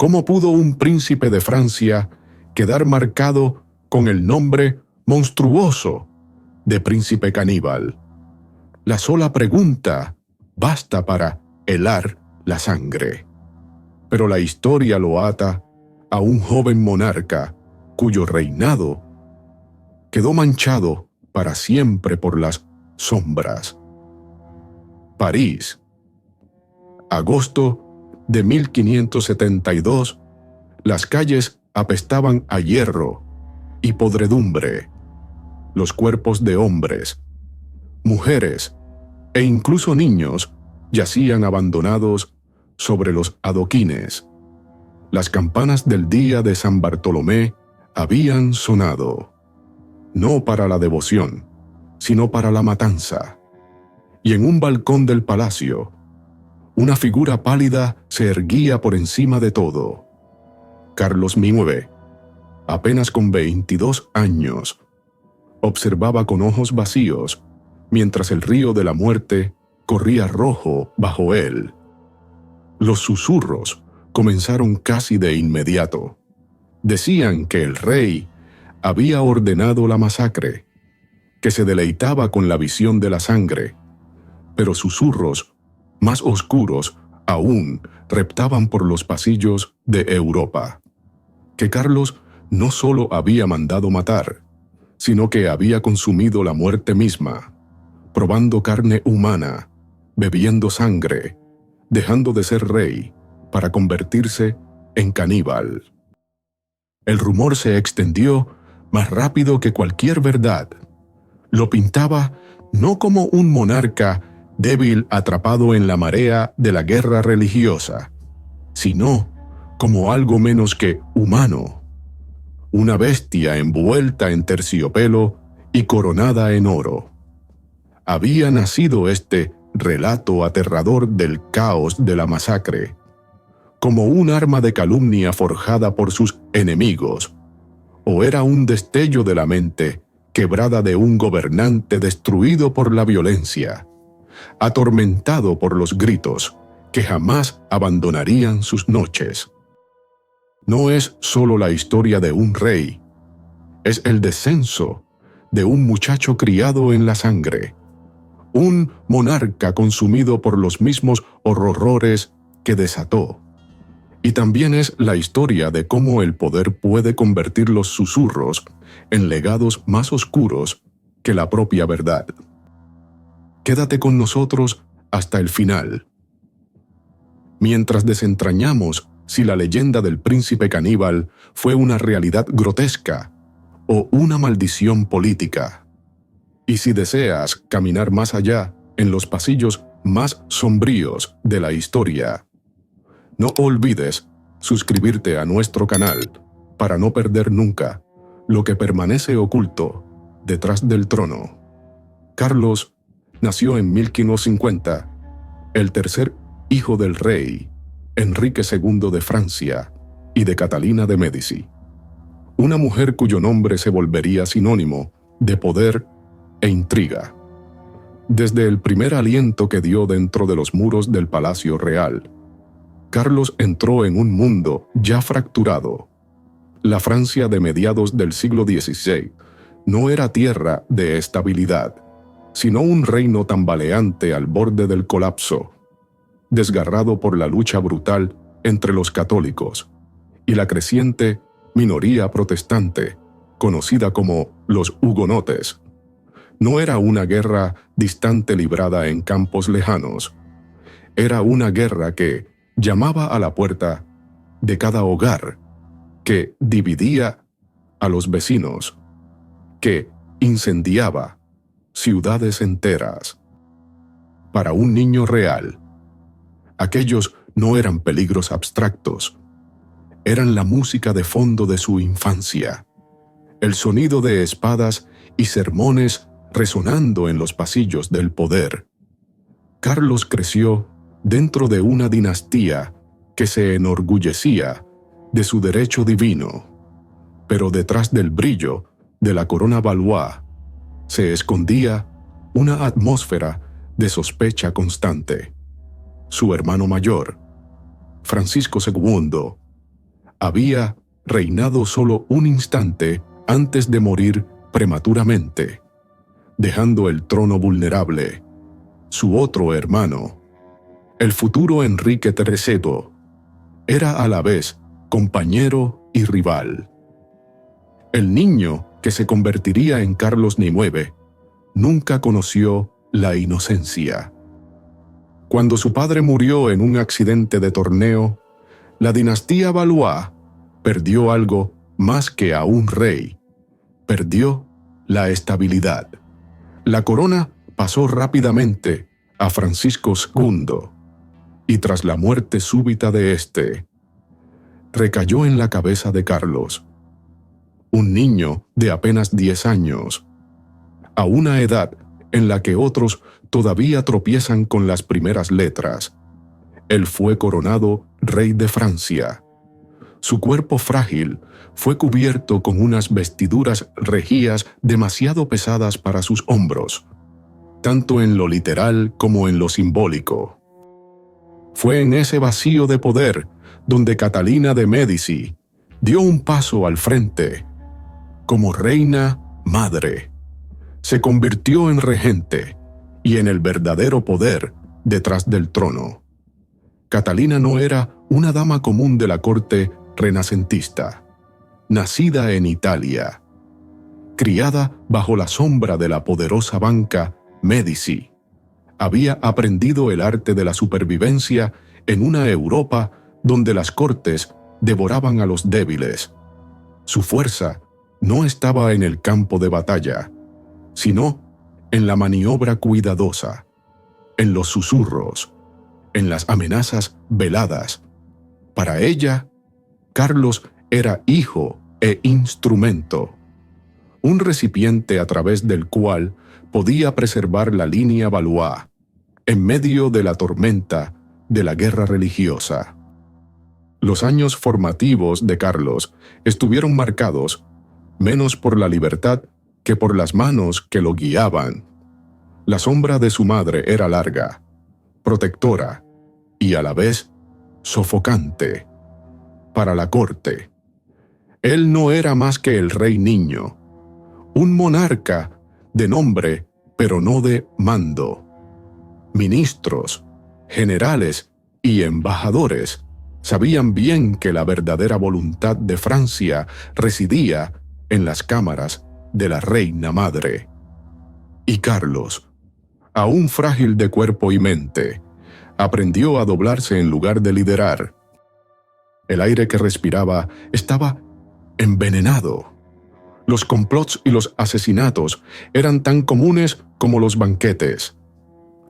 ¿Cómo pudo un príncipe de Francia quedar marcado con el nombre monstruoso de príncipe caníbal? La sola pregunta basta para helar la sangre. Pero la historia lo ata a un joven monarca cuyo reinado quedó manchado para siempre por las sombras. París, agosto de 1572, las calles apestaban a hierro y podredumbre. Los cuerpos de hombres, mujeres e incluso niños yacían abandonados sobre los adoquines. Las campanas del día de San Bartolomé habían sonado, no para la devoción, sino para la matanza. Y en un balcón del palacio, una figura pálida se erguía por encima de todo. Carlos IX, apenas con 22 años, observaba con ojos vacíos mientras el río de la muerte corría rojo bajo él. Los susurros comenzaron casi de inmediato. Decían que el rey había ordenado la masacre, que se deleitaba con la visión de la sangre, pero susurros más oscuros aún reptaban por los pasillos de Europa. Que Carlos no solo había mandado matar, sino que había consumido la muerte misma, probando carne humana, bebiendo sangre, dejando de ser rey para convertirse en caníbal. El rumor se extendió más rápido que cualquier verdad. Lo pintaba no como un monarca débil atrapado en la marea de la guerra religiosa, sino como algo menos que humano, una bestia envuelta en terciopelo y coronada en oro. Había nacido este relato aterrador del caos de la masacre, como un arma de calumnia forjada por sus enemigos, o era un destello de la mente quebrada de un gobernante destruido por la violencia, atormentado por los gritos que jamás abandonarían sus noches. No es solo la historia de un rey, es el descenso de un muchacho criado en la sangre, un monarca consumido por los mismos horrores que desató. Y también es la historia de cómo el poder puede convertir los susurros en legados más oscuros que la propia verdad. Quédate con nosotros hasta el final, mientras desentrañamos si la leyenda del príncipe caníbal fue una realidad grotesca o una maldición política. Y si deseas caminar más allá en los pasillos más sombríos de la historia, no olvides suscribirte a nuestro canal para no perder nunca lo que permanece oculto detrás del trono. Carlos nació en 1550, el tercer hijo del rey Enrique II de Francia y de Catalina de Médici, una mujer cuyo nombre se volvería sinónimo de poder e intriga. Desde el primer aliento que dio dentro de los muros del Palacio Real, Carlos entró en un mundo ya fracturado. La Francia de mediados del siglo XVI no era tierra de estabilidad, sino un reino tambaleante al borde del colapso, desgarrado por la lucha brutal entre los católicos y la creciente minoría protestante, conocida como los hugonotes. No era una guerra distante librada en campos lejanos, era una guerra que llamaba a la puerta de cada hogar, que dividía a los vecinos, que incendiaba ciudades enteras. Para un niño real, aquellos no eran peligros abstractos, eran la música de fondo de su infancia, el sonido de espadas y sermones resonando en los pasillos del poder. Carlos creció dentro de una dinastía que se enorgullecía de su derecho divino, pero detrás del brillo de la corona Valois se escondía una atmósfera de sospecha constante. Su hermano mayor, Francisco II, había reinado solo un instante antes de morir prematuramente, dejando el trono vulnerable. Su otro hermano, el futuro Enrique III, era a la vez compañero y rival. El niño que se convertiría en Carlos IX nunca conoció la inocencia. Cuando su padre murió en un accidente de torneo, la dinastía Valois perdió algo más que a un rey. Perdió la estabilidad. La corona pasó rápidamente a Francisco II, y tras la muerte súbita de éste, recayó en la cabeza de Carlos, un niño de apenas 10 años, a una edad en la que otros todavía tropiezan con las primeras letras. Él fue coronado rey de Francia. Su cuerpo frágil fue cubierto con unas vestiduras regias demasiado pesadas para sus hombros, tanto en lo literal como en lo simbólico. Fue en ese vacío de poder donde Catalina de Médici dio un paso al frente. Como reina madre, se convirtió en regente y en el verdadero poder detrás del trono. Catalina no era una dama común de la corte renacentista, nacida en Italia, criada bajo la sombra de la poderosa banca Médici. Había aprendido el arte de la supervivencia en una Europa donde las cortes devoraban a los débiles. Su fuerza no estaba en el campo de batalla, sino en la maniobra cuidadosa, en los susurros, en las amenazas veladas. Para ella, Carlos era hijo e instrumento, un recipiente a través del cual podía preservar la línea Valois en medio de la tormenta de la guerra religiosa. Los años formativos de Carlos estuvieron marcados menos por la libertad que por las manos que lo guiaban. La sombra de su madre era larga, protectora y a la vez sofocante para la corte. Él no era más que el rey niño, un monarca de nombre pero no de mando. Ministros, generales y embajadores sabían bien que la verdadera voluntad de Francia residía en las cámaras de la reina madre. Y Carlos, aún frágil de cuerpo y mente, aprendió a doblarse en lugar de liderar. El aire que respiraba estaba envenenado. Los complots y los asesinatos eran tan comunes como los banquetes.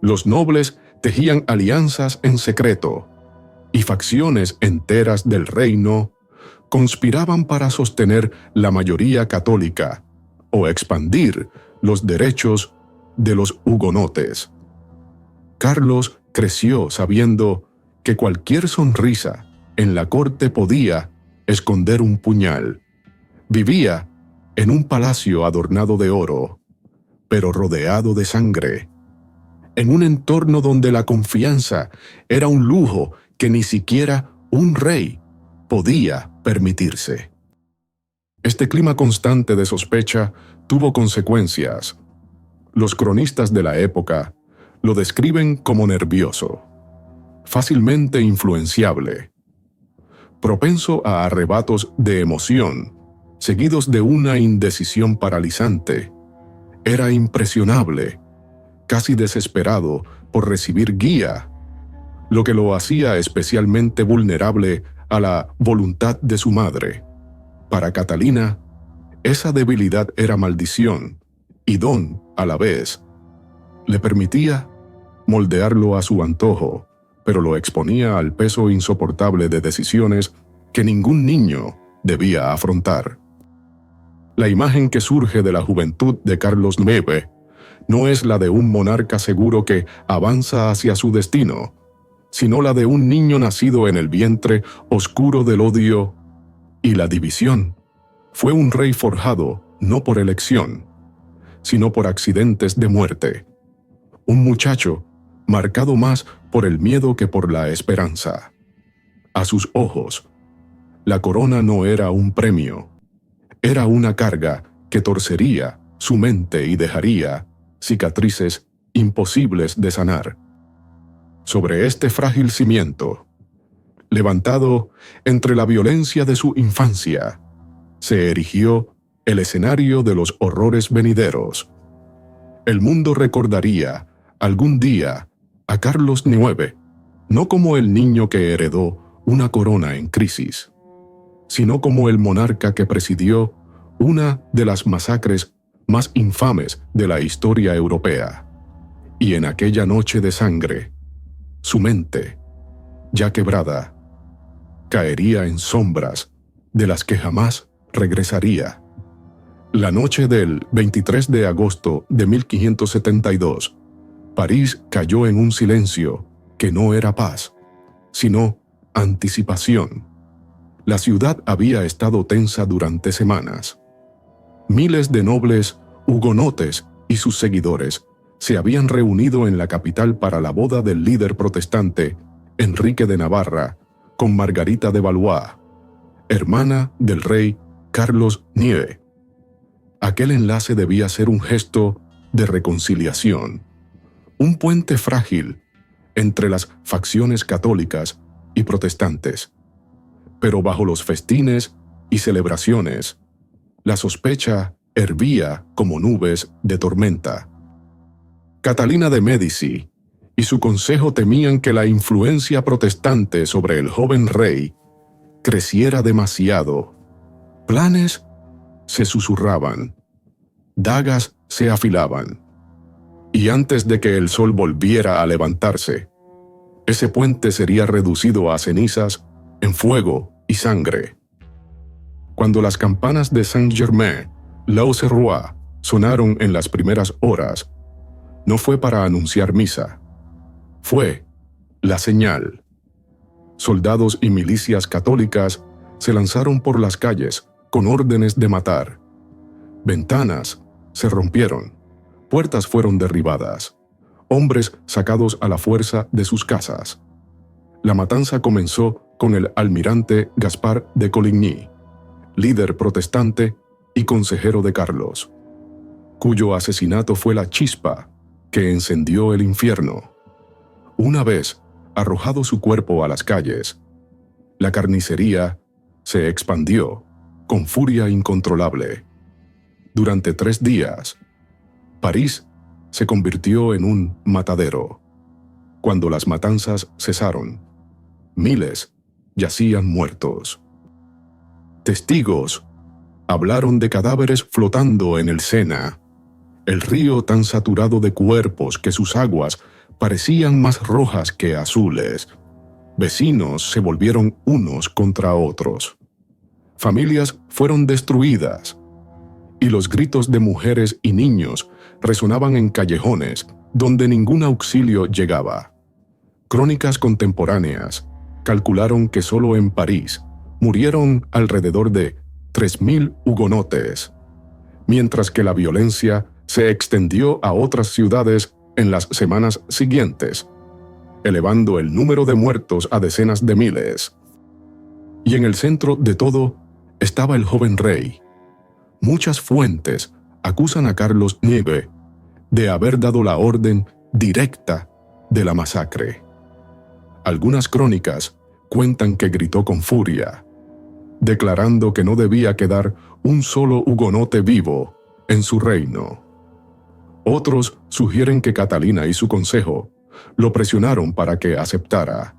Los nobles tejían alianzas en secreto, y facciones enteras del reino conspiraban para sostener la mayoría católica o expandir los derechos de los hugonotes. Carlos creció sabiendo que cualquier sonrisa en la corte podía esconder un puñal. Vivía en un palacio adornado de oro, pero rodeado de sangre, en un entorno donde la confianza era un lujo que ni siquiera un rey podía permitirse. Este clima constante de sospecha tuvo consecuencias. Los cronistas de la época lo describen como nervioso, fácilmente influenciable, propenso a arrebatos de emoción, seguidos de una indecisión paralizante. Era impresionable, casi desesperado por recibir guía, lo que lo hacía especialmente vulnerable a la voluntad de su madre. Para Catalina, esa debilidad era maldición y don a la vez. Le permitía moldearlo a su antojo, pero lo exponía al peso insoportable de decisiones que ningún niño debía afrontar. La imagen que surge de la juventud de Carlos IX no es la de un monarca seguro que avanza hacia su destino, sino la de un niño nacido en el vientre oscuro del odio y la división. Fue un rey forjado no por elección, sino por accidentes de muerte. Un muchacho marcado más por el miedo que por la esperanza. A sus ojos, La corona no era un premio, era una carga que torcería su mente y dejaría cicatrices imposibles de sanar. Sobre este frágil cimiento, levantado entre la violencia de su infancia, se erigió el escenario de los horrores venideros. El mundo recordaría algún día a Carlos IX, no como el niño que heredó una corona en crisis, sino como el monarca que presidió una de las masacres más infames de la historia europea. Y en aquella noche de sangre, su mente, ya quebrada, caería en sombras de las que jamás regresaría. La noche del 23 de agosto de 1572, París cayó en un silencio que no era paz, sino anticipación. La ciudad había estado tensa durante semanas. Miles de nobles hugonotes y sus seguidores se habían reunido en la capital para la boda del líder protestante Enrique de Navarra con Margarita de Valois, hermana del rey Carlos IX. Aquel enlace debía ser un gesto de reconciliación, un puente frágil entre las facciones católicas y protestantes. Pero bajo los festines y celebraciones, la sospecha hervía como nubes de tormenta. Catalina de Médici y su consejo temían que la influencia protestante sobre el joven rey creciera demasiado. Planes se susurraban, dagas se afilaban, y antes de que el sol volviera a levantarse, ese puente sería reducido a cenizas en fuego y sangre. Cuando las campanas de Saint-Germain-l'Auxerrois sonaron en las primeras horas, no fue para anunciar misa, fue la señal. Soldados y milicias católicas se lanzaron por las calles con órdenes de matar. Ventanas se rompieron, puertas fueron derribadas, hombres sacados a la fuerza de sus casas. La matanza comenzó con el almirante Gaspar de Coligny, líder protestante y consejero de Carlos, cuyo asesinato fue la chispa que encendió el infierno. Una vez arrojado su cuerpo a las calles, la carnicería se expandió con furia incontrolable. Durante 3 días, París se convirtió en un matadero. Cuando las matanzas cesaron, miles yacían muertos. Testigos hablaron de cadáveres flotando en el Sena, el río tan saturado de cuerpos que sus aguas parecían más rojas que azules. Vecinos se volvieron unos contra otros. Familias fueron destruidas, y los gritos de mujeres y niños resonaban en callejones donde ningún auxilio llegaba. Crónicas contemporáneas calcularon que solo en París murieron alrededor de 3.000 hugonotes, mientras que la violencia se extendió a otras ciudades en las semanas siguientes, elevando el número de muertos a decenas de miles. Y en el centro de todo estaba el joven rey. Muchas fuentes acusan a Carlos IX de haber dado la orden directa de la masacre. Algunas crónicas cuentan que gritó con furia, declarando que no debía quedar un solo hugonote vivo en su reino. Otros sugieren que Catalina y su consejo lo presionaron para que aceptara,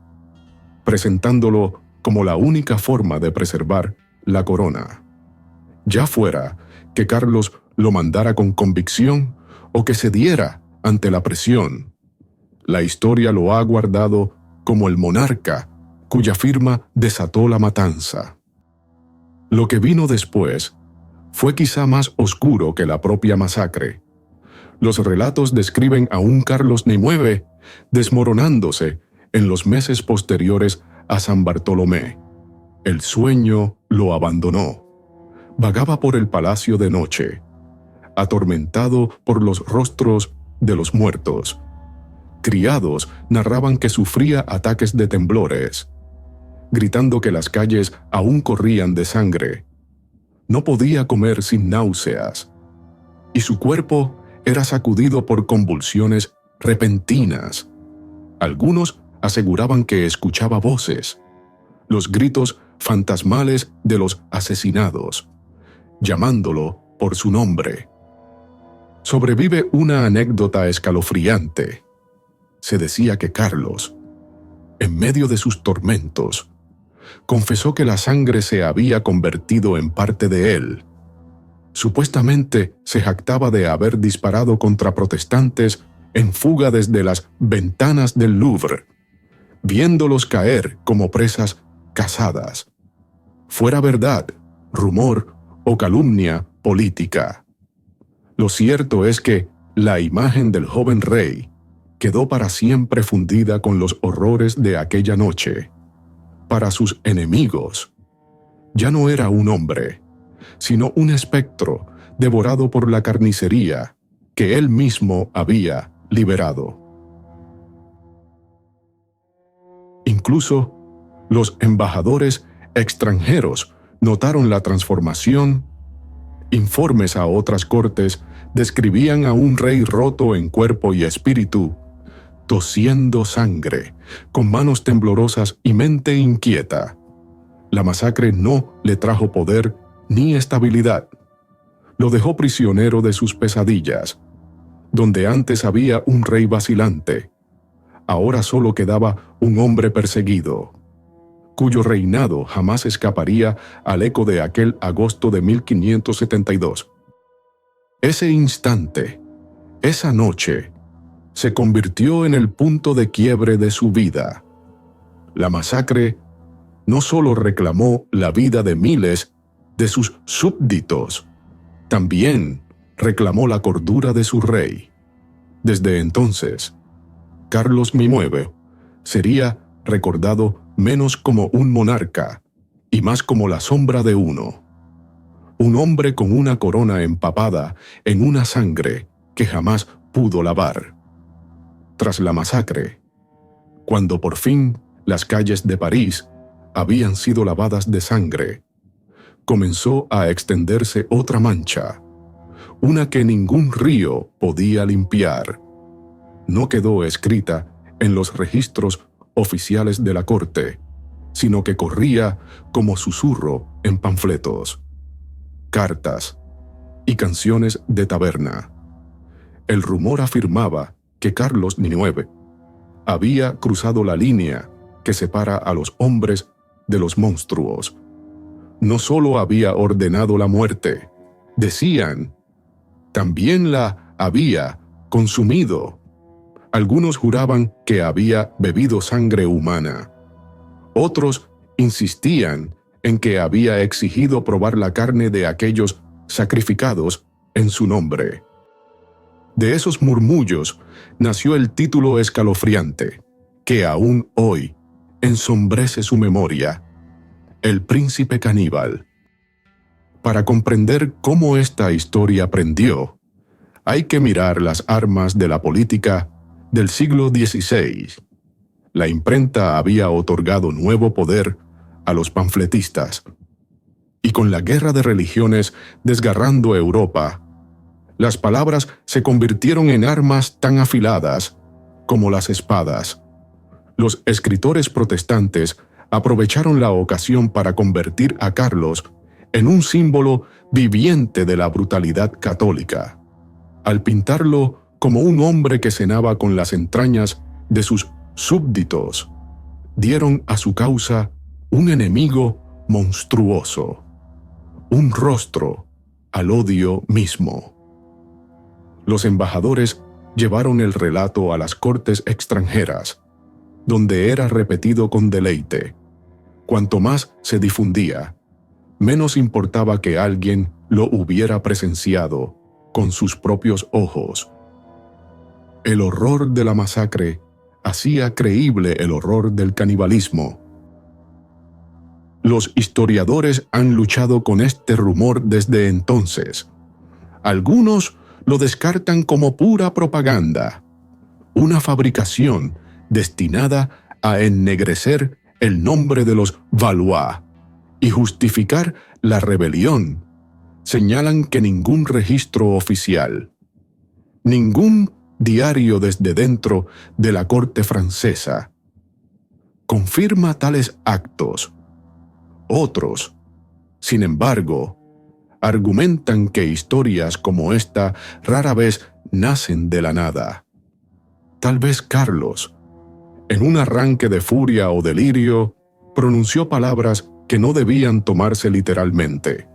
presentándolo como la única forma de preservar la corona. Ya fuera que Carlos lo mandara con convicción o que cediera ante la presión, la historia lo ha guardado como el monarca cuya firma desató la matanza. Lo que vino después fue quizá más oscuro que la propia masacre. Los relatos describen a un Carlos IX desmoronándose en los meses posteriores a San Bartolomé. El sueño lo abandonó. Vagaba por el palacio de noche, atormentado por los rostros de los muertos. Criados narraban que sufría ataques de temblores. gritando que las calles aún corrían de sangre. No podía comer sin náuseas, y su cuerpo era sacudido por convulsiones repentinas. Algunos aseguraban que escuchaba voces, los gritos fantasmales de los asesinados, llamándolo por su nombre. Sobrevive una anécdota escalofriante. Se decía que Carlos, en medio de sus tormentos, confesó que la sangre se había convertido en parte de él. Supuestamente se jactaba de haber disparado contra protestantes en fuga desde las ventanas del Louvre, viéndolos caer como presas cazadas. Fuera verdad, rumor o calumnia política. Lo cierto es que la imagen del joven rey quedó para siempre fundida con los horrores de aquella noche. Para sus enemigos, ya no era un hombre, sino un espectro devorado por la carnicería que él mismo había liberado. Incluso los embajadores extranjeros notaron la transformación. Informes a otras cortes describían a un rey roto en cuerpo y espíritu, tosiendo sangre, con manos temblorosas y mente inquieta. La masacre no le trajo poder ni estabilidad. Lo dejó prisionero de sus pesadillas. Donde antes había un rey vacilante, ahora solo quedaba un hombre perseguido, cuyo reinado jamás escaparía al eco de aquel agosto de 1572. Ese instante, esa noche, se convirtió en el punto de quiebre de su vida. La masacre no solo reclamó la vida de miles de sus súbditos, también reclamó la cordura de su rey. Desde entonces, Carlos IX sería recordado menos como un monarca y más como la sombra de uno. Un hombre con una corona empapada en una sangre que jamás pudo lavar. Tras la masacre, cuando por fin las calles de París habían sido lavadas de sangre, comenzó a extenderse otra mancha, una que ningún río podía limpiar. No quedó escrita en los registros oficiales de la corte, sino que corría como susurro en panfletos, cartas y canciones de taberna. El rumor afirmaba que Carlos IX había cruzado la línea que separa a los hombres de los monstruos. No solo había ordenado la muerte, decían, también la había consumido. Algunos juraban que había bebido sangre humana. Otros insistían en que había exigido probar la carne de aquellos sacrificados en su nombre. De esos murmullos nació el título escalofriante, que aún hoy ensombrece su memoria: El Príncipe Caníbal. Para comprender cómo esta historia prendió, hay que mirar las armas de la política del siglo XVI. La imprenta había otorgado nuevo poder a los panfletistas, y con la guerra de religiones desgarrando Europa, las palabras se convirtieron en armas tan afiladas como las espadas. Los escritores protestantes aprovecharon la ocasión para convertir a Carlos en un símbolo viviente de la brutalidad católica, al pintarlo como un hombre que cenaba con las entrañas de sus súbditos. Dieron a su causa un enemigo monstruoso, un rostro al odio mismo. Los embajadores llevaron el relato a las cortes extranjeras, donde era repetido con deleite. Cuanto más se difundía, menos importaba que alguien lo hubiera presenciado con sus propios ojos. El horror de la masacre hacía creíble el horror del canibalismo. Los historiadores han luchado con este rumor desde entonces. Algunos lo descartan como pura propaganda, una fabricación destinada a ennegrecer el nombre de los Valois y justificar la rebelión, señalan que ningún registro oficial, ningún diario desde dentro de la corte francesa confirma tales actos. Otros, sin embargo, argumentan que historias como esta rara vez nacen de la nada. Tal vez Carlos, en un arranque de furia o delirio, pronunció palabras que no debían tomarse literalmente.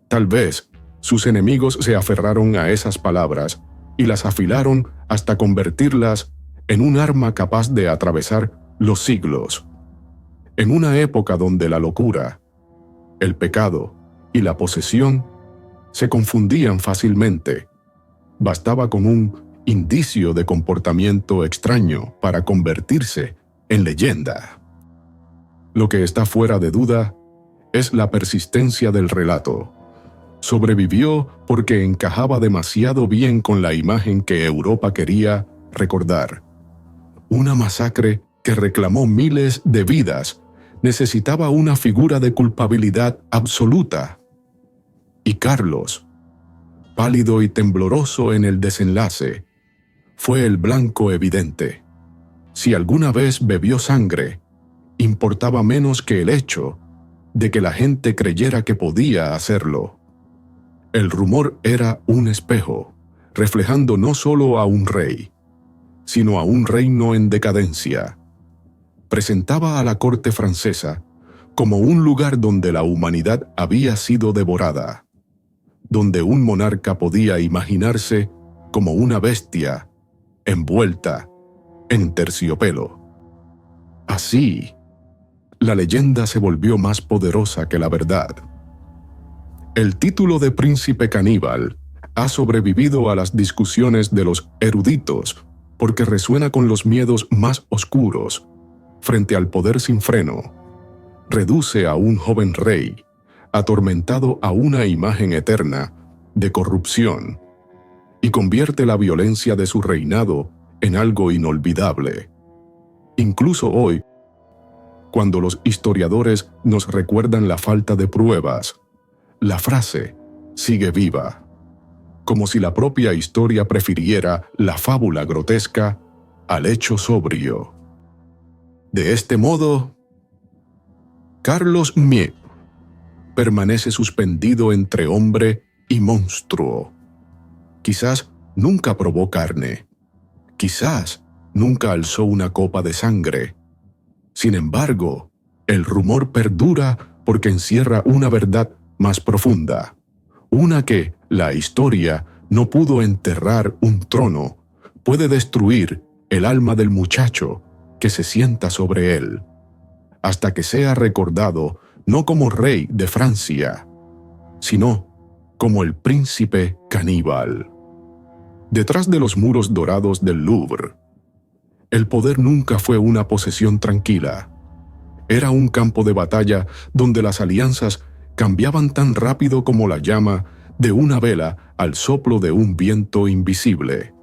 Tal vez sus enemigos se aferraron a esas palabras y las afilaron hasta convertirlas en un arma capaz de atravesar los siglos. En una época donde la locura, el pecado y la posesión se confundían fácilmente, bastaba con un indicio de comportamiento extraño para convertirse en leyenda. Lo que está fuera de duda es la persistencia del relato. Sobrevivió porque encajaba demasiado bien con la imagen que Europa quería recordar. Una masacre que reclamó miles de vidas necesitaba una figura de culpabilidad absoluta. Y Carlos, pálido y tembloroso en el desenlace, fue el blanco evidente. Si alguna vez bebió sangre, importaba menos que el hecho de que la gente creyera que podía hacerlo. El rumor era un espejo, reflejando no solo a un rey, sino a un reino en decadencia. Presentaba a la corte francesa como un lugar donde la humanidad había sido devorada, donde un monarca podía imaginarse como una bestia envuelta en terciopelo. Así, la leyenda se volvió más poderosa que la verdad. El título de príncipe caníbal ha sobrevivido a las discusiones de los eruditos porque resuena con los miedos más oscuros frente al poder sin freno. Reduce a un joven rey, atormentado a una imagen eterna de corrupción, y convierte la violencia de su reinado en algo inolvidable. Incluso hoy, cuando los historiadores nos recuerdan la falta de pruebas, la frase sigue viva, como si la propia historia prefiriera la fábula grotesca al hecho sobrio. De este modo, Carlos Miep permanece suspendido entre hombre y monstruo. Quizás nunca probó carne, quizás nunca alzó una copa de sangre. Sin embargo, el rumor perdura porque encierra una verdad más profunda, una que la historia no pudo enterrar. Un trono puede destruir el alma del muchacho que se sienta sobre él, hasta que sea recordado no como rey de Francia, sino como el príncipe caníbal. Detrás de los muros dorados del Louvre, el poder nunca fue una posesión tranquila. Era un campo de batalla donde las alianzas cambiaban tan rápido como la llama de una vela al soplo de un viento invisible.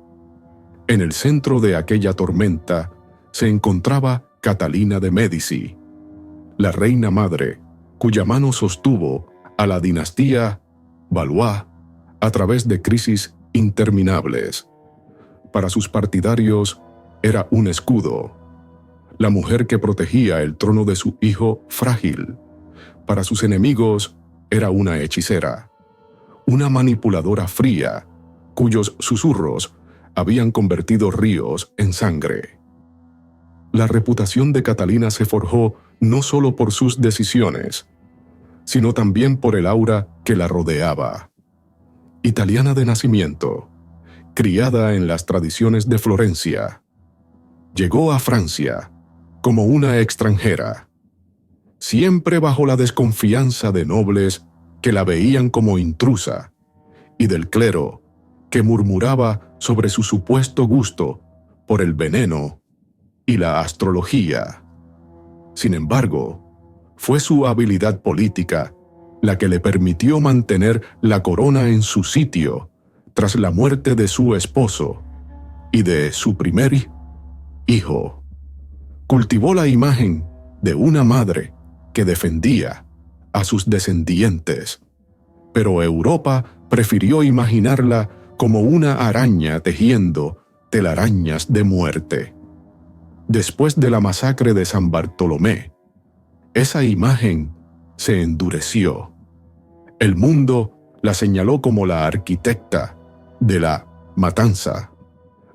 En el centro de aquella tormenta se encontraba Catalina de Médici, la reina madre, cuya mano sostuvo a la dinastía Valois a través de crisis interminables. Para sus partidarios era un escudo, la mujer que protegía el trono de su hijo frágil. Para sus enemigos era una hechicera, una manipuladora fría, cuyos susurros habían convertido ríos en sangre. La reputación de Catalina se forjó no solo por sus decisiones, sino también por el aura que la rodeaba. Italiana de nacimiento, criada en las tradiciones de Florencia, llegó a Francia como una extranjera, siempre bajo la desconfianza de nobles que la veían como intrusa y del clero que murmuraba sobre su supuesto gusto por el veneno y la astrología. Sin embargo, fue su habilidad política la que le permitió mantener la corona en su sitio tras la muerte de su esposo y de su primer hijo. Cultivó la imagen de una madre que defendía a sus descendientes. Pero Europa prefirió imaginarla como una araña tejiendo telarañas de muerte. Después de la masacre de San Bartolomé, esa imagen se endureció. El mundo la señaló como la arquitecta de la matanza,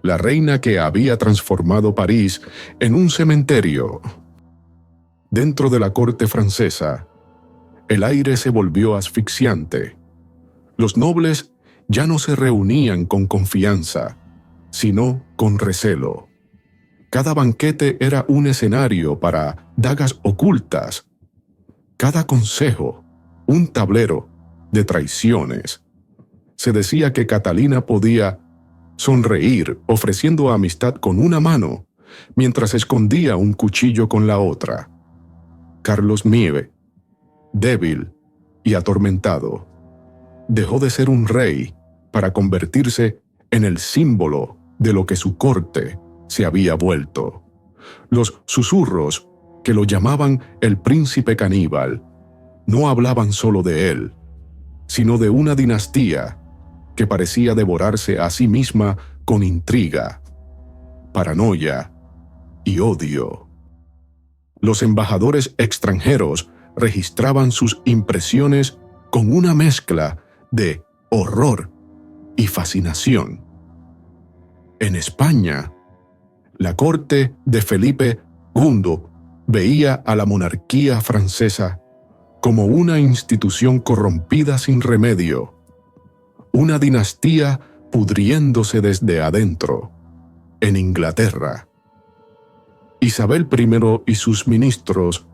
la reina que había transformado París en un cementerio. Dentro de la corte francesa, el aire se volvió asfixiante. Los nobles ya no se reunían con confianza, sino con recelo. Cada banquete era un escenario para dagas ocultas. Cada consejo, un tablero de traiciones. Se decía que Catalina podía sonreír ofreciendo amistad con una mano, mientras escondía un cuchillo con la otra. Carlos Mieve, débil y atormentado, dejó de ser un rey para convertirse en el símbolo de lo que su corte se había vuelto. Los susurros que lo llamaban el príncipe caníbal no hablaban solo de él, sino de una dinastía que parecía devorarse a sí misma con intriga, paranoia y odio. Los embajadores extranjeros registraban sus impresiones con una mezcla de horror y fascinación. En España, la corte de Felipe II veía a la monarquía francesa como una institución corrompida sin remedio, una dinastía pudriéndose desde adentro. En Inglaterra, Isabel I y sus ministros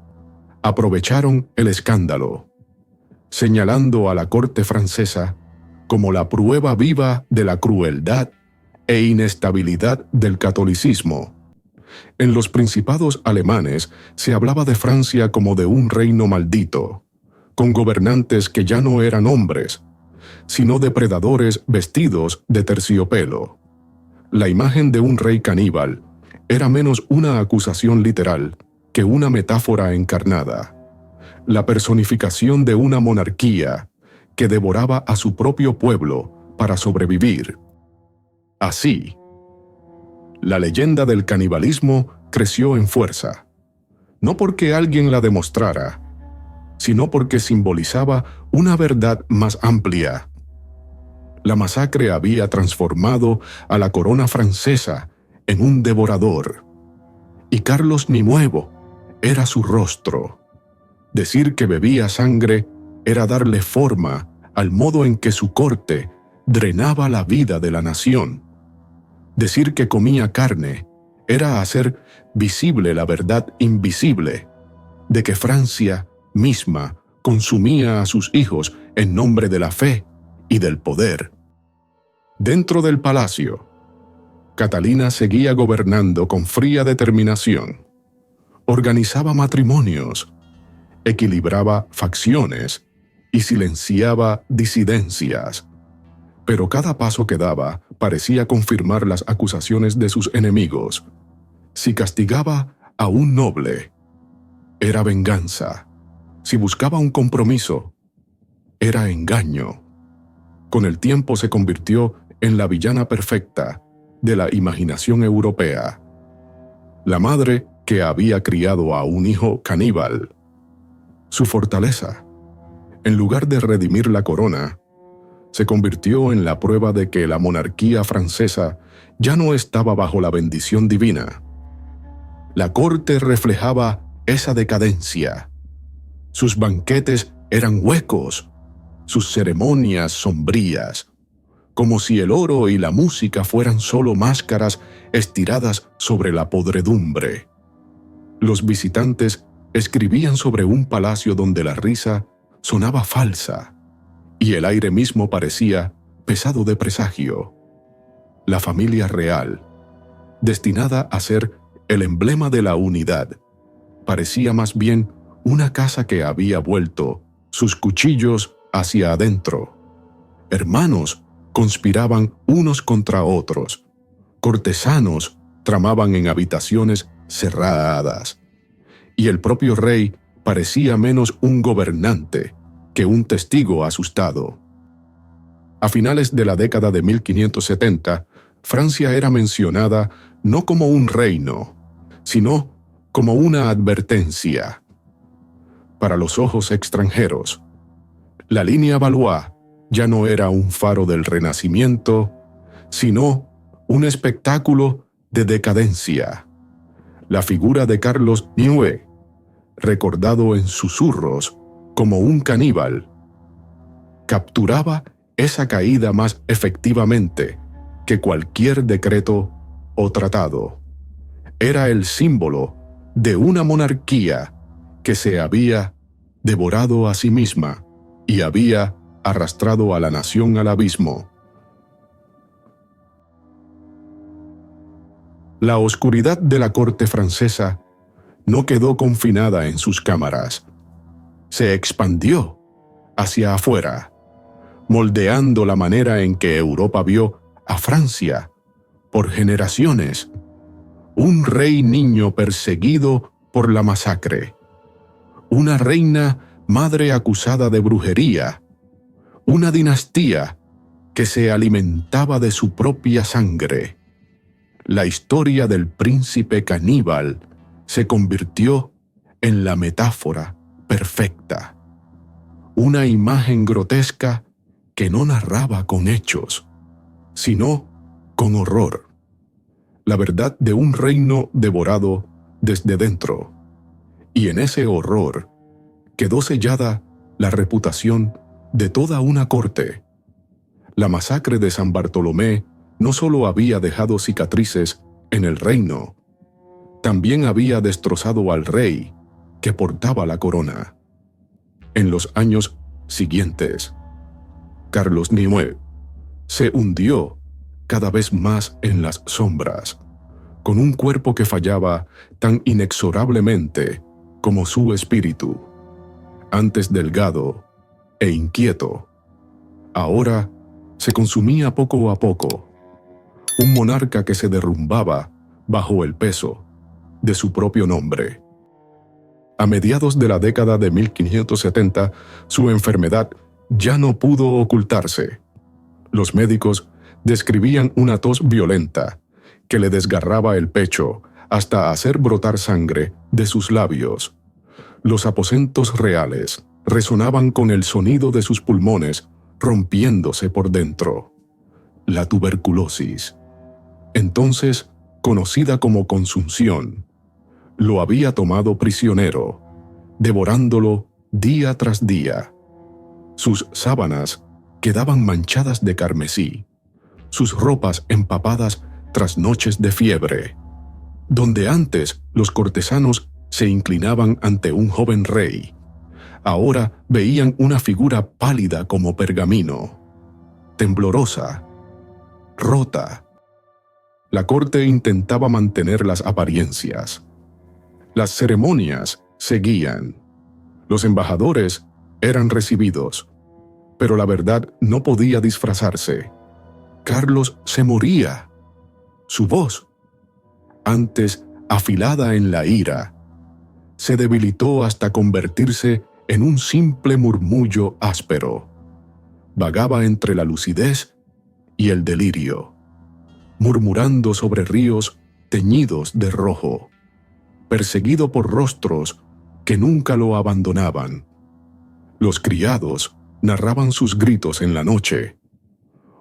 aprovecharon el escándalo, señalando a la corte francesa como la prueba viva de la crueldad e inestabilidad del catolicismo. En los principados alemanes se hablaba de Francia como de un reino maldito, con gobernantes que ya no eran hombres, sino depredadores vestidos de terciopelo. La imagen de un rey caníbal era menos una acusación literal que una metáfora encarnada, la personificación de una monarquía que devoraba a su propio pueblo para sobrevivir. Así, la leyenda del canibalismo creció en fuerza, no porque alguien la demostrara, sino porque simbolizaba una verdad más amplia. La masacre había transformado a la corona francesa en un devorador, y Carlos IX era su rostro. Decir que bebía sangre era darle forma al modo en que su corte drenaba la vida de la nación. Decir que comía carne era hacer visible la verdad invisible de que Francia misma consumía a sus hijos en nombre de la fe y del poder. Dentro del palacio, Catalina seguía gobernando con fría determinación. Organizaba matrimonios, equilibraba facciones y silenciaba disidencias. Pero cada paso que daba parecía confirmar las acusaciones de sus enemigos. Si castigaba a un noble, era venganza. Si buscaba un compromiso, era engaño. Con el tiempo se convirtió en la villana perfecta de la imaginación europea. La madre que había criado a un hijo caníbal. Su fortaleza, en lugar de redimir la corona, se convirtió en la prueba de que la monarquía francesa ya no estaba bajo la bendición divina. La corte reflejaba esa decadencia. Sus banquetes eran huecos, sus ceremonias sombrías, como si el oro y la música fueran solo máscaras estiradas sobre la podredumbre. Los visitantes escribían sobre un palacio donde la risa sonaba falsa y el aire mismo parecía pesado de presagio. La familia real, destinada a ser el emblema de la unidad, parecía más bien una casa que había vuelto sus cuchillos hacia adentro. Hermanos conspiraban unos contra otros. Cortesanos tramaban en habitaciones cerradas. y el propio rey parecía menos un gobernante que un testigo asustado. A finales de la década de 1570, Francia era mencionada no como un reino, sino como una advertencia. Para los ojos extranjeros, la línea Valois ya no era un faro del Renacimiento, sino un espectáculo de decadencia. La figura de Carlos Niue, recordado en susurros como un caníbal, capturaba esa caída más efectivamente que cualquier decreto o tratado. Era el símbolo de una monarquía que se había devorado a sí misma y había arrastrado a la nación al abismo. La oscuridad de la corte francesa no quedó confinada en sus cámaras. Se expandió hacia afuera, moldeando la manera en que Europa vio a Francia por generaciones. Un rey niño perseguido por la masacre, una reina madre acusada de brujería, una dinastía que se alimentaba de su propia sangre. La historia del príncipe caníbal se convirtió en la metáfora perfecta, una imagen grotesca que no narraba con hechos, sino con horror. La verdad de un reino devorado desde dentro, y en ese horror quedó sellada la reputación de toda una corte. La masacre de San Bartolomé no solo había dejado cicatrices en el reino, también había destrozado al rey que portaba la corona. En los años siguientes, Carlos Niue se hundió cada vez más en las sombras, con un cuerpo que fallaba tan inexorablemente como su espíritu. Antes delgado e inquieto, ahora se consumía poco a poco, un monarca que se derrumbaba bajo el peso de su propio nombre. A mediados de la década de 1570, su enfermedad ya no pudo ocultarse. Los médicos describían una tos violenta que le desgarraba el pecho hasta hacer brotar sangre de sus labios. Los aposentos reales resonaban con el sonido de sus pulmones rompiéndose por dentro. La tuberculosis, entonces conocida como consunción, lo había tomado prisionero, devorándolo día tras día. Sus sábanas quedaban manchadas de carmesí, sus ropas empapadas tras noches de fiebre. Donde antes los cortesanos se inclinaban ante un joven rey, ahora veían una figura pálida como pergamino, temblorosa, rota. La corte intentaba mantener las apariencias. Las ceremonias seguían. Los embajadores eran recibidos, pero la verdad no podía disfrazarse. Carlos se moría. Su voz, antes afilada en la ira, se debilitó hasta convertirse en un simple murmullo áspero. Vagaba entre la lucidez y el delirio, murmurando sobre ríos teñidos de rojo, perseguido por rostros que nunca lo abandonaban. Los criados narraban sus gritos en la noche.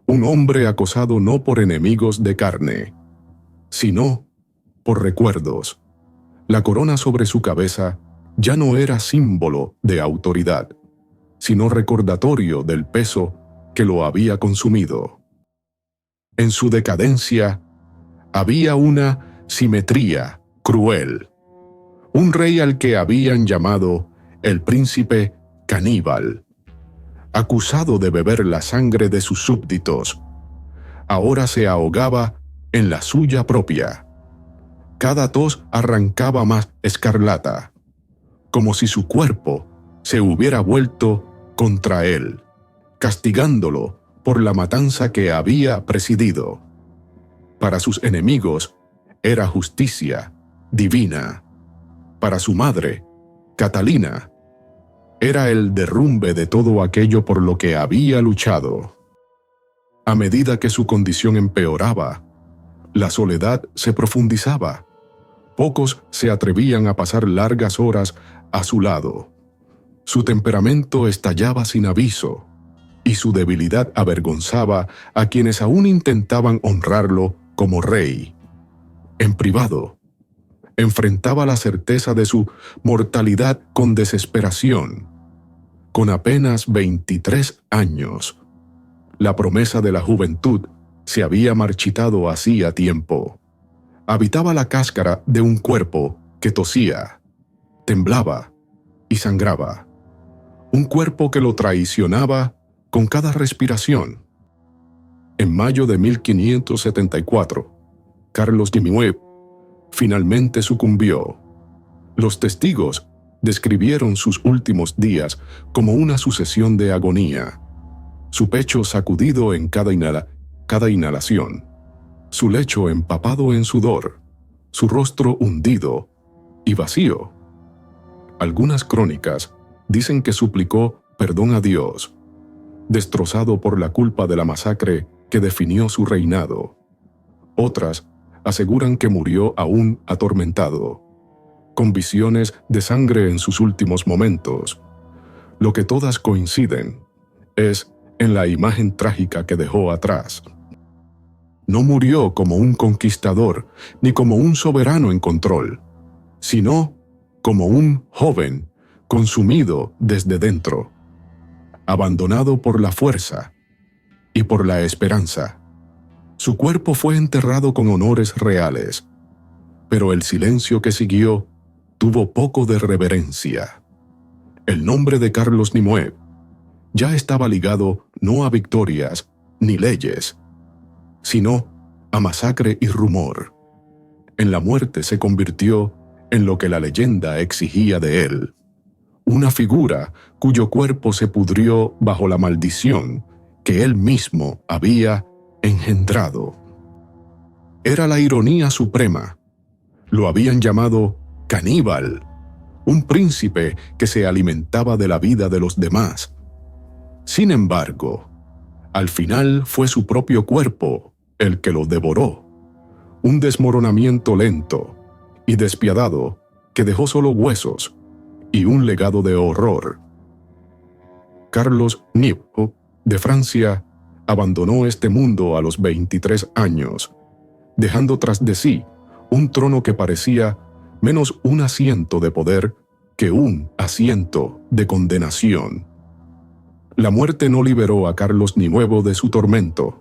Un hombre acosado no por enemigos de carne, sino por recuerdos. La corona sobre su cabeza ya no era símbolo de autoridad, sino recordatorio del peso que lo había consumido. En su decadencia había una simetría cruel. Un rey al que habían llamado el príncipe caníbal, acusado de beber la sangre de sus súbditos, ahora se ahogaba en la suya propia. Cada tos arrancaba más escarlata, como si su cuerpo se hubiera vuelto contra él, castigándolo por la matanza que había presidido. Para sus enemigos era justicia divina. para su madre, Catalina, era el derrumbe de todo aquello por lo que había luchado. A medida que su condición empeoraba, la soledad se profundizaba. Pocos se atrevían a pasar largas horas a su lado. Su temperamento estallaba sin aviso, y su debilidad avergonzaba a quienes aún intentaban honrarlo como rey. En privado, enfrentaba la certeza de su mortalidad con desesperación. Con apenas 23 años, la promesa de la juventud se había marchitado hacía tiempo. Habitaba la cáscara de un cuerpo que tosía, temblaba y sangraba. Un cuerpo que lo traicionaba con cada respiración. En mayo de 1574, Carlos Nimue finalmente sucumbió. Los testigos describieron sus últimos días como una sucesión de agonía. Su pecho sacudido en cada inhalación, su lecho empapado en sudor, su rostro hundido y vacío. Algunas crónicas dicen que suplicó perdón a Dios, destrozado por la culpa de la masacre que definió su reinado. Otras aseguran que murió aún atormentado, con visiones de sangre en sus últimos momentos. Lo que todas coinciden es en la imagen trágica que dejó atrás. No murió como un conquistador ni como un soberano en control, sino como un joven consumido desde dentro, abandonado por la fuerza y por la esperanza. Su cuerpo fue enterrado con honores reales, pero el silencio que siguió tuvo poco de reverencia. El nombre de Carlos Nimue ya estaba ligado no a victorias ni leyes, sino a masacre y rumor. En la muerte se convirtió en lo que la leyenda exigía de él, una figura cuyo cuerpo se pudrió bajo la maldición que él mismo había engendrado. Era la ironía suprema. Lo habían llamado caníbal, un príncipe que se alimentaba de la vida de los demás. Sin embargo, al final fue su propio cuerpo el que lo devoró. Un desmoronamiento lento y despiadado que dejó solo huesos y un legado de horror. Carlos Nimue, de Francia, abandonó este mundo a los 23 años, dejando tras de sí un trono que parecía menos un asiento de poder que un asiento de condenación. La muerte no liberó a Carlos Nimue de su tormento.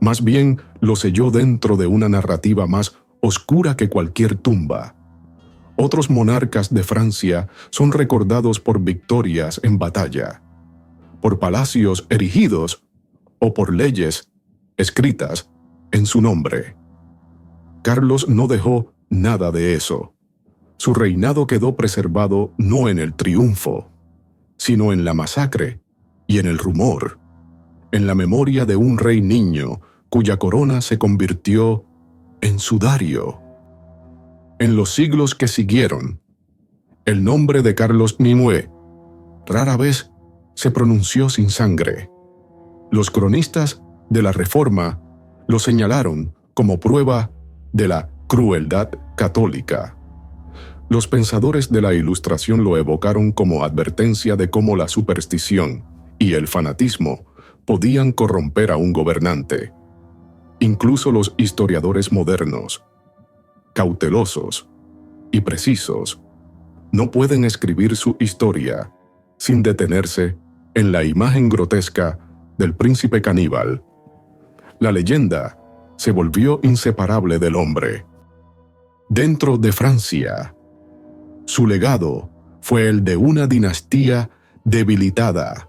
Más bien lo selló dentro de una narrativa más oscura que cualquier tumba. Otros monarcas de Francia son recordados por victorias en batalla, por palacios erigidos o por leyes escritas en su nombre. Carlos no dejó nada de eso. Su reinado quedó preservado no en el triunfo, sino en la masacre y en el rumor, en la memoria de un rey niño cuya corona se convirtió en sudario. En los siglos que siguieron, el nombre de Carlos Nimue rara vez se pronunció sin sangre. Los cronistas de la Reforma lo señalaron como prueba de la crueldad católica. Los pensadores de la Ilustración lo evocaron como advertencia de cómo la superstición y el fanatismo podían corromper a un gobernante. Incluso los historiadores modernos, cautelosos y precisos, no pueden escribir su historia sin detenerse en la imagen grotesca del príncipe caníbal. La leyenda se volvió inseparable del hombre. Dentro de Francia, su legado fue el de una dinastía debilitada,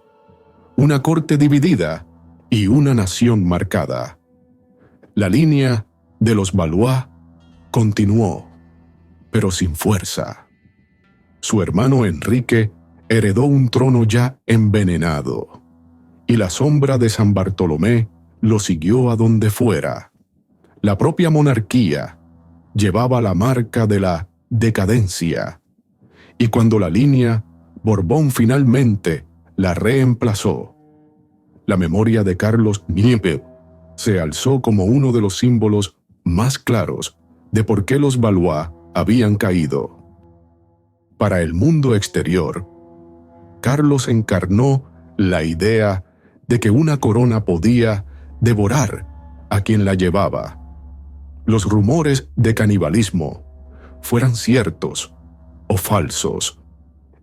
una corte dividida y una nación marcada. La línea de los Valois continuó, pero sin fuerza. Su hermano Enrique heredó un trono ya envenenado, y la sombra de San Bartolomé lo siguió a donde fuera. La propia monarquía llevaba la marca de la decadencia, y cuando la línea Borbón finalmente la reemplazó, la memoria de Carlos Niebuhr se alzó como uno de los símbolos más claros de por qué los Valois habían caído. Para el mundo exterior, Carlos encarnó la idea de que una corona podía devorar a quien la llevaba. Los rumores de canibalismo, fueran ciertos o falsos,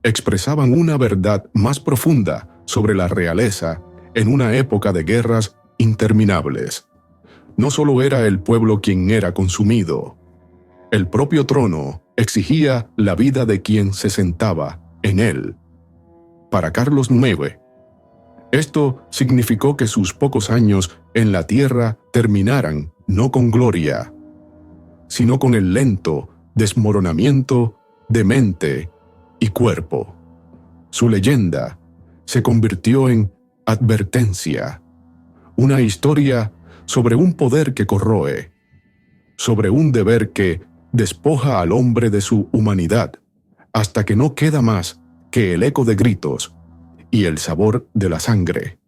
expresaban una verdad más profunda sobre la realeza en una época de guerras interminables. No solo era el pueblo quien era consumido, el propio trono exigía la vida de quien se sentaba en él. Para Carlos IX, esto significó que sus pocos años en la tierra terminaran no con gloria, sino con el lento desmoronamiento de mente y cuerpo. Su leyenda se convirtió en advertencia, una historia sobre un poder que corroe, sobre un deber que despoja al hombre de su humanidad hasta que no queda más que el eco de gritos y el sabor de la sangre.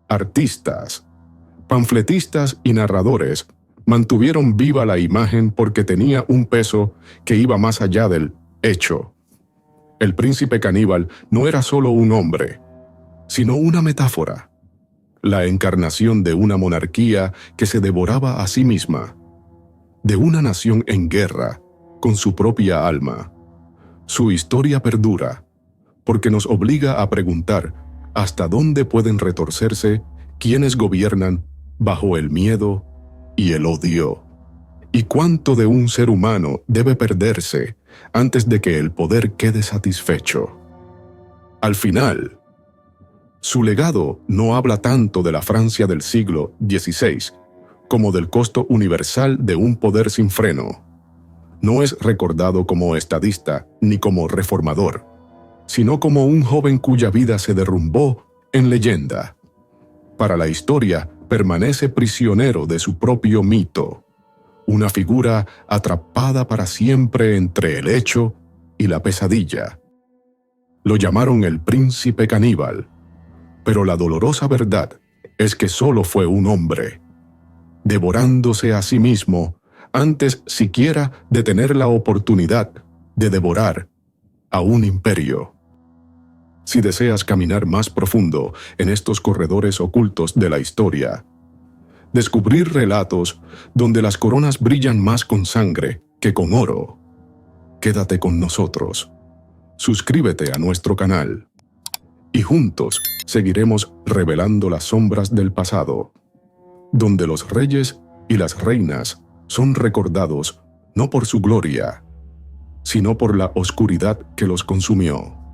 Artistas, panfletistas y narradores mantuvieron viva la imagen porque tenía un peso que iba más allá del hecho. El príncipe caníbal no era solo un hombre, sino una metáfora, la encarnación de una monarquía que se devoraba a sí misma, de una nación en guerra con su propia alma. Su historia perdura porque nos obliga a preguntar hasta dónde pueden retorcerse quienes gobiernan bajo el miedo y el odio, y cuánto de un ser humano debe perderse antes de que el poder quede satisfecho. Al final, su legado no habla tanto de la Francia del siglo XVI como del costo universal de un poder sin freno. No es recordado como estadista ni como reformador, sino como un joven cuya vida se derrumbó en leyenda. Para la historia, permanece prisionero de su propio mito, una figura atrapada para siempre entre el hecho y la pesadilla. Lo llamaron el príncipe caníbal, pero la dolorosa verdad es que solo fue un hombre, devorándose a sí mismo antes siquiera de tener la oportunidad de devorar a un imperio. Si deseas caminar más profundo en estos corredores ocultos de la historia, descubrir relatos donde las coronas brillan más con sangre que con oro, quédate con nosotros. Suscríbete a nuestro canal y juntos seguiremos revelando las sombras del pasado, donde los reyes y las reinas son recordados no por su gloria, sino por la oscuridad que los consumió.